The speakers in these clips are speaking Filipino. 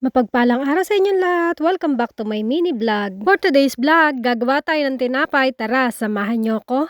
Mapagpalang araw sa inyong lahat! Welcome back to my mini vlog. For today's vlog, gagawa tayo ng tinapay. Tara, samahan nyo ko.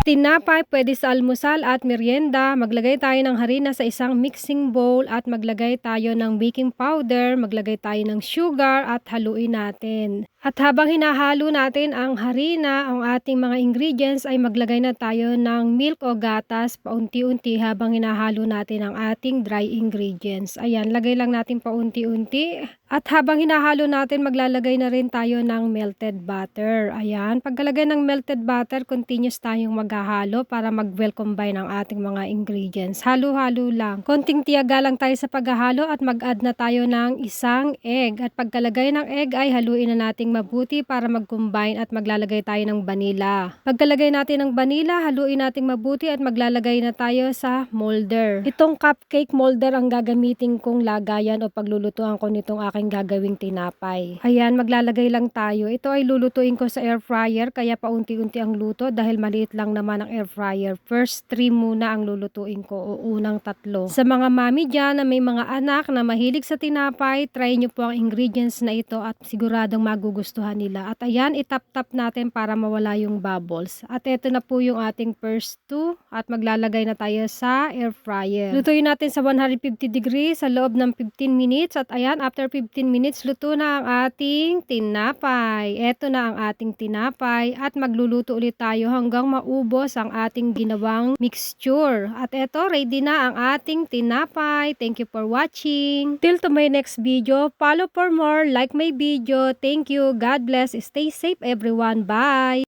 Tinapay pwede sa almusal at merienda. Maglagay tayo ng harina sa isang mixing bowl at maglagay tayo ng baking powder, maglagay tayo ng sugar at haluin natin. At habang hinahalo natin ang harina, ang ating mga ingredients, ay maglagay na tayo ng milk o gatas paunti-unti habang hinahalo natin ang ating dry ingredients. Ayan, lagay lang natin paunti-unti. At habang hinahalo natin, maglalagay na rin tayo ng melted butter. Ayan, pagkalagay ng melted butter, continuous tayong maghahalo para mag-well combine ang ating mga ingredients. Halo-halo lang. Konting tiyaga lang tayo sa paghahalo at mag-add na tayo ng isang egg. At pagkalagay ng egg ay haluin na nating mabuti para mag-combine at maglalagay tayo ng vanilla. Pagkalagay natin ng vanilla, haluin natin mabuti at maglalagay na tayo sa molder. Itong cupcake molder ang gagamitin kong lagayan o paglulutuan ko nitong aking gagawing tinapay. Ayan, maglalagay lang tayo. Ito ay lulutuin ko sa air fryer kaya paunti-unti ang luto dahil maliit lang naman ang air fryer. First 3 muna ang lulutuin ko o unang 3. Sa mga mami dyan na may mga anak na mahilig sa tinapay, try nyo po ang ingredients na ito at siguradong magugustuhan nila. At ayan, itap-tap natin para mawala yung bubbles. At ito na po yung ating first 2 at maglalagay na tayo sa air fryer. Lutuin natin sa 150 degrees sa loob ng 15 minutes at ayan, after 15 minutes, luto na ang ating tinapay. Ito na ang ating tinapay at magluluto ulit tayo hanggang maubos ang ating ginawang mixture. At eto, ready na ang ating tinapay. Thank you for watching. Till to my next video, follow for more, like my video. Thank you. God bless. Stay safe everyone. Bye.